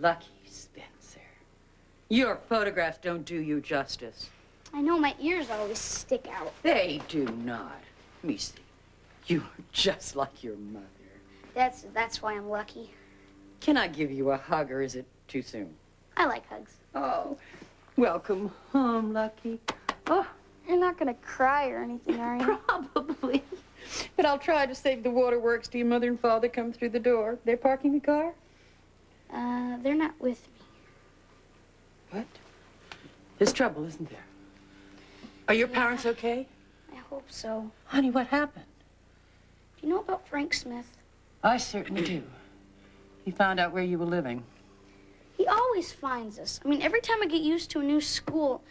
lucky, Spencer. Your photographs don't do you justice. I know my ears always stick out. They do not. Let me see. You are just like your mother. That's why I'm lucky. Can I give you a hug, or is it too soon? I like hugs. Oh, welcome home, Lucky. Oh, you're not gonna cry or anything, are you? Probably. But I'll try to save the waterworks till your mother and father come through the door. They're parking the car? They're not with me. What? There's trouble, isn't there? Are your parents okay? I hope so. Honey, what happened? Do you know about Frank Smith? I certainly do. He found out where you were living. He always finds us. I mean, every time I get used to a new school,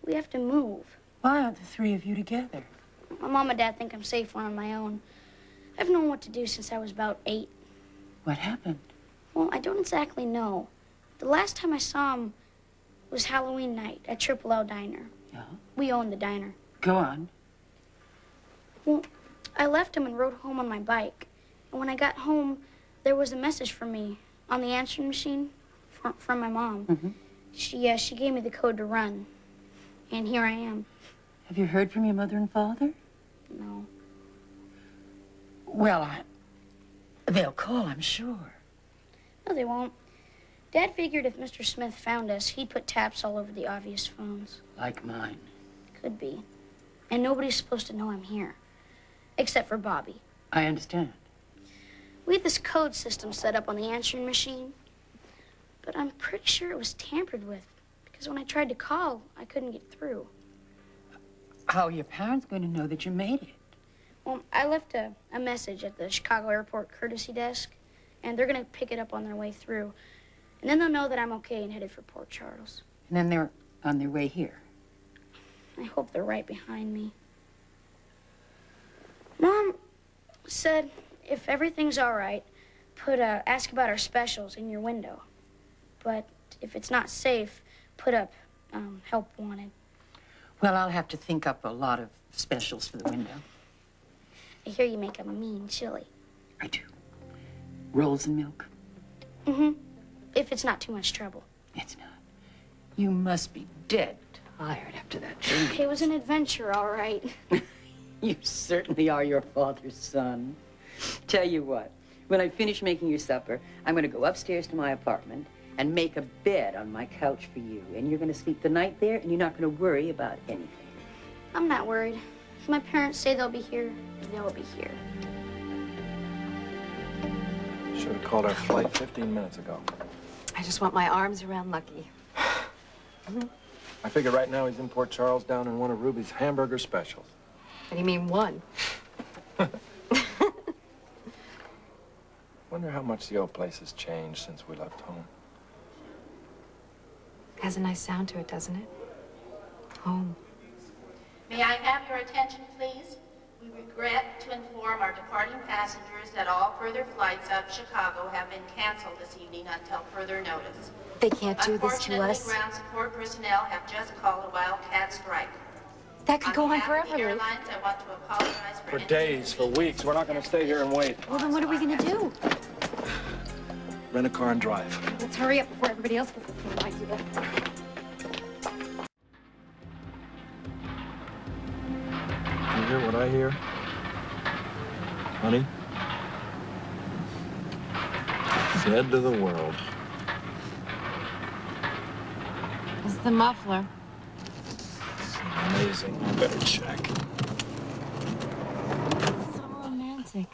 we have to move. Why aren't the three of you together? My mom and dad think I'm safer on my own. I've known what to do since I was about 8. What happened? Well, I don't exactly know. The last time I saw him was Halloween night at Triple L Diner. Yeah? We owned the diner. Go on. Well, I left him and rode home on my bike. And when I got home, there was a message for me on the answering machine from my mom. Mm-hmm. She gave me the code to run. And here I am. Have you heard from your mother and father? No. Well, they'll call, I'm sure. No, they won't. Dad figured if Mr. Smith found us, he'd put taps all over the obvious phones. Like mine. Could be. And nobody's supposed to know I'm here. Except for Bobbie. I understand. We had this code system set up on the answering machine. But I'm pretty sure it was tampered with. Because when I tried to call, I couldn't get through. How are your parents going to know that you made it? Well, I left a message at the Chicago Airport courtesy desk. And they're going to pick it up on their way through. And then they'll know that I'm okay and headed for Port Charles. And then they're on their way here. I hope they're right behind me. Mom said if everything's all right, ask about our specials in your window. But if it's not safe, put up help wanted. Well, I'll have to think up a lot of specials for the window. I hear you make a mean chili. I do. Rolls and milk. Mm-hmm. If it's not too much trouble. It's not. You must be dead tired after that journey. It was an adventure, all right. You certainly are your father's son. Tell you what, when I finish making your supper, I'm going to go upstairs to my apartment and make a bed on my couch for you. And you're going to sleep the night there, and you're not going to worry about anything. I'm not worried. If my parents say they'll be here, they'll be here. Should have called our flight 15 minutes ago. I just want my arms around Lucky. I figure right now he's in Port Charles down in one of Ruby's hamburger specials. What do you mean, one? Wonder how much the old place has changed since we left home. Has a nice sound to it, doesn't it? Home. May I have your attention, please? We regret to inform our departing passengers that all further flights out of Chicago have been canceled this evening until further notice. They can't do this to us. Unfortunately, ground support personnel have just called a wildcat strike. That could go on behalf of forever, the Luke. airlines, I want to apologize For days, for weeks. We're not going to stay here and wait. Well, then what are we going to do? Rent a car and drive. Let's hurry up before everybody else gets the same idea. You hear what I hear? Honey? Dead to the world. It's the muffler. Amazing. I better check. So romantic.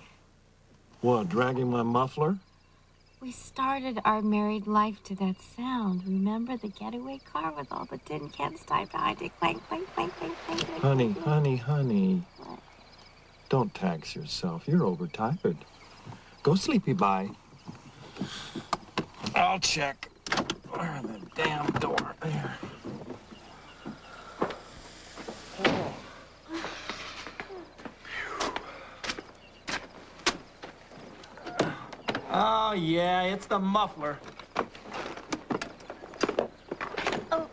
What, dragging my muffler? We started our married life to that sound. Remember the getaway car with all the tin cans tied behind it? Clank, clank, clank, clank, clank, clank. Honey, honey, honey. What? Don't tax yourself. You're overtired. Go sleepy bye. I'll check. Where the damn door? There. Oh, yeah, it's the muffler. Oh.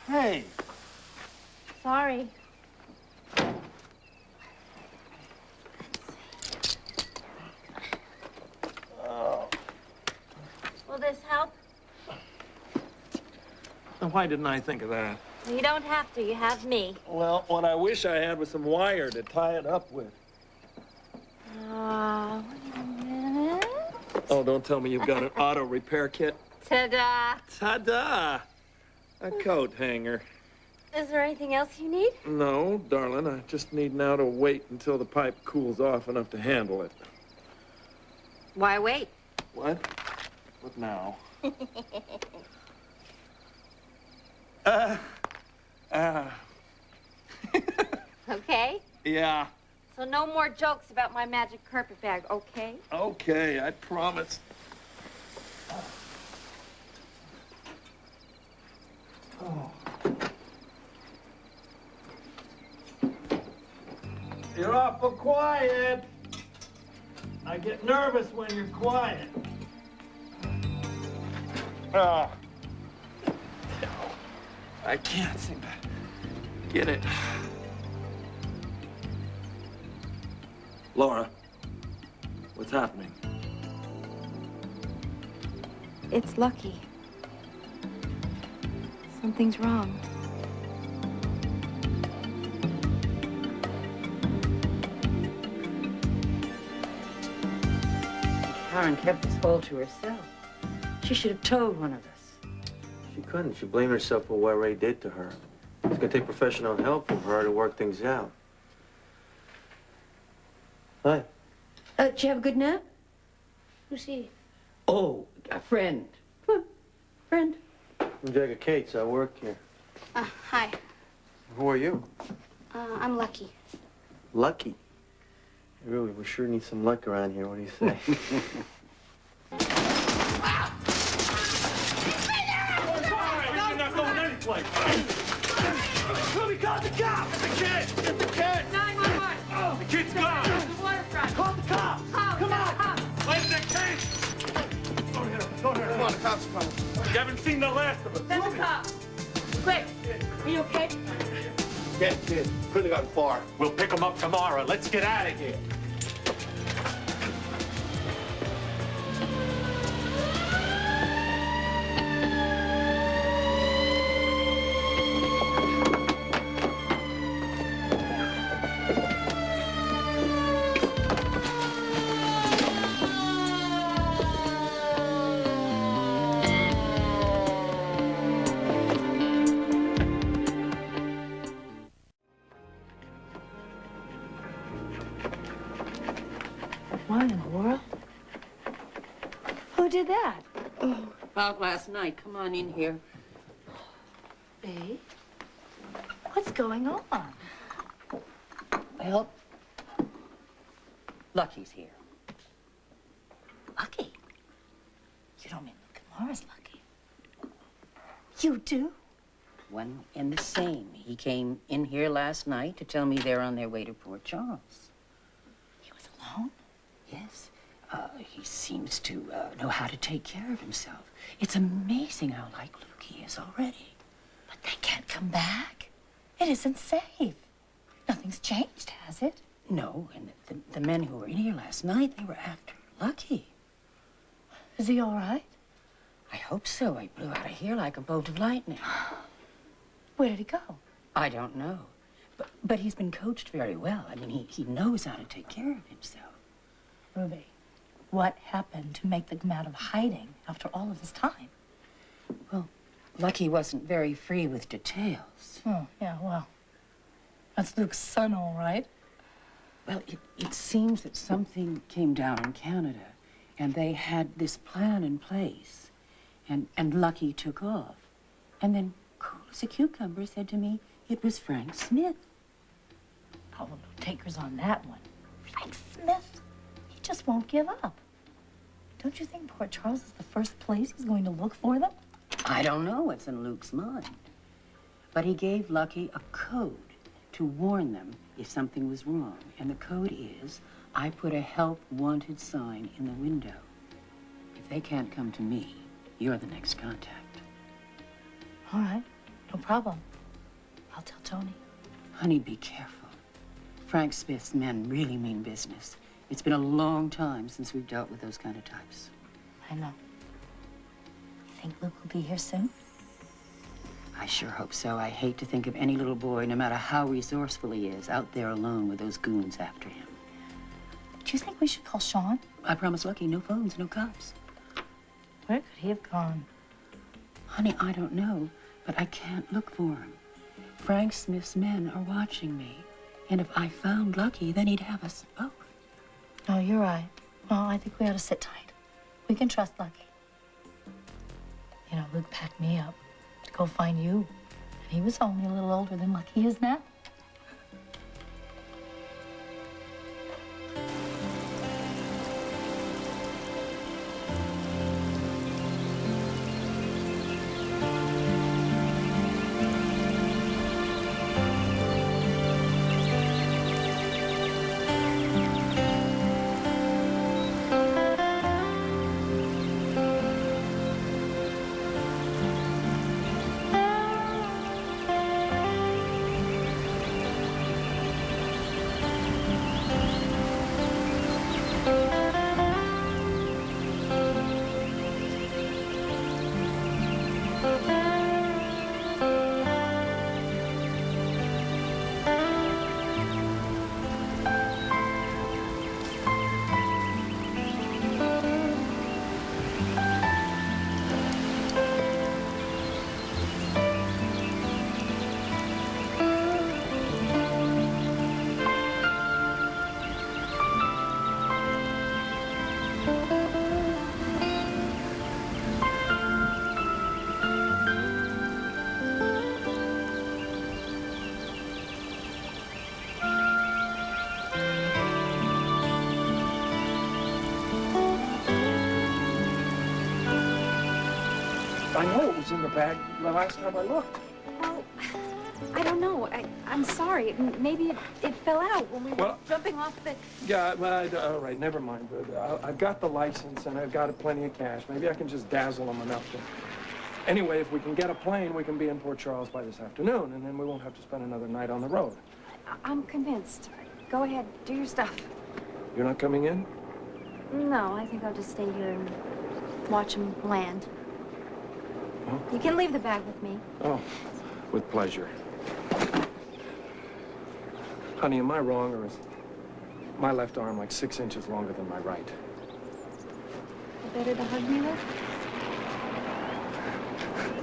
Hey. Sorry. Oh. Now, why didn't I think of that? Well, you don't have to. You have me. Well, what I wish I had was some wire to tie it up with. Wait a minute. Oh, don't tell me you've got an auto repair kit. Ta-da! Ta-da! A coat hanger. Is there anything else you need? No, darling, I just need now to wait until the pipe cools off enough to handle it. Why wait? What? What now? Okay. Yeah. So no more jokes about my magic carpet bag, okay? Okay, I promise. Oh. You're awful quiet. I get nervous when you're quiet. Oh. I can't seem to get it. Laura, what's happening? It's Lucky. Something's wrong. Karen kept this all to herself. She should have told one of us. She couldn't. She blamed herself for what Ray did to her. It's gonna take professional help from her to work things out. Hi. Did you have a good nap? Who's he? Oh, a friend. Come on, friend. I'm Jagger Cates. I work here. Hi. Who are you? I'm Lucky. Lucky. Really, we sure need some luck around here. What do you say? Ruby, call the cops! Get the kid! Get the kid! 911. Oh, the kid's gone! The waterfront. Call the cops! Come on! Where's the kid? Don't hit him! Don't hit him! Come on, the cops are coming. You haven't seen the last of us. Send the cops. Quick. Are you okay? Yeah, kid. Couldn't have gotten far. We'll pick them up tomorrow. Let's get out of here. What in the world? Who did that? Oh, about last night. Come on in here. Babe? What's going on? Well, Lucky's here. Lucky? You don't mean Laura's Lucky? You do? One and the same. He came in here last night to tell me they're on their way to Port Charles. He was alone? Yes. He seems to know how to take care of himself. It's amazing how like Luke he is already. But they can't come back. It isn't safe. Nothing's changed, has it? No, and the men who were in here last night, they were after Lucky. Is he all right? I hope so. He blew out of here like a bolt of lightning. Where did he go? I don't know. But he's been coached very well. I mean, he knows how to take care of himself. Ruby, what happened to make them come out of hiding after all of this time? Well, Lucky wasn't very free with details. Oh, yeah, well, that's Luke's son, all right. Well, it seems that something came down in Canada, and they had this plan in place, and Lucky took off. And then, cool as a cucumber, said to me, it was Frank Smith. Oh, no takers on that one. Frank Smith, he just won't give up. Don't you think Port Charles is the first place he's going to look for them? I don't know what's in Luke's mind. But he gave Lucky a code to warn them if something was wrong. And the code is, I put a help wanted sign in the window. If they can't come to me, you're the next contact. All right, no problem. I'll tell Tony. Honey, be careful. Frank Smith's men really mean business. It's been a long time since we've dealt with those kind of types. I know. You think Luke will be here soon? I sure hope so. I hate to think of any little boy, no matter how resourceful he is, out there alone with those goons after him. Do you think we should call Sean? I promised Lucky no phones, no cops. Where could he have gone? Honey, I don't know, but I can't look for him. Frank Smith's men are watching me. And if I found Lucky, then he'd have us both. Oh, you're right. Well, I think we ought to sit tight. We can trust Lucky. You know, Luke packed me up to go find you. And he was only a little older than Lucky is now. I know it was in the bag the last time I looked. Well, I don't know. I'm sorry. Maybe it fell out when we were jumping off the... Yeah, well, all right, never mind. But I've got the license and I've got plenty of cash. Maybe I can just dazzle them enough to... Anyway, if we can get a plane, we can be in Port Charles by this afternoon, and then we won't have to spend another night on the road. I'm convinced. Go ahead, do your stuff. You're not coming in? No, I think I'll just stay here and watch them land. Oh. You can leave the bag with me. Oh, with pleasure. Honey, am I wrong, or is my left arm like 6 inches longer than my right? Better to hug me with?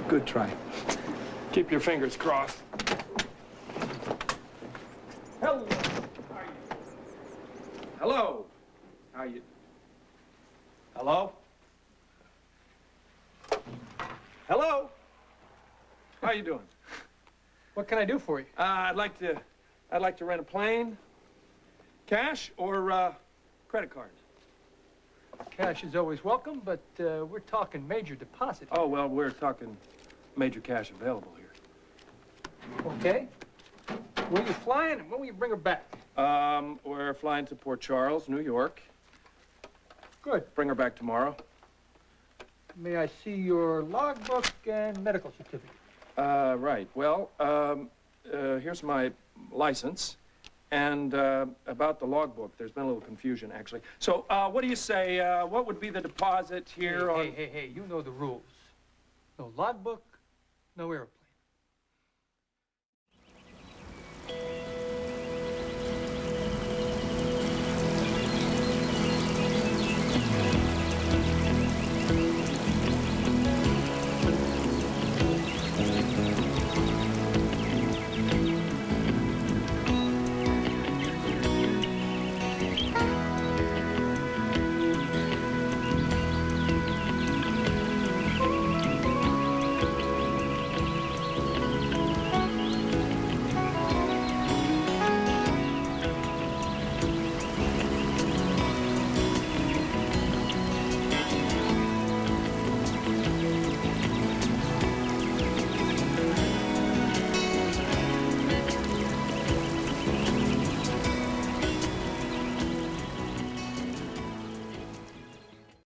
Good try. Keep your fingers crossed. Hello. How are you? Hello. How are you? Hello? Hello? How you doing? What can I do for you? I'd like to rent a plane. Cash or credit card? Cash is always welcome, but we're talking major deposit. Oh, well, we're talking major cash available here. Okay. Where are you flying and when will you bring her back? We're flying to Port Charles, New York. Good. Bring her back tomorrow. May I see your logbook and medical certificate? Right. Well, here's my license. And about the logbook, there's been a little confusion, actually. So, what do you say? What would be the deposit here on... Hey, you know the rules. No logbook, no airplane.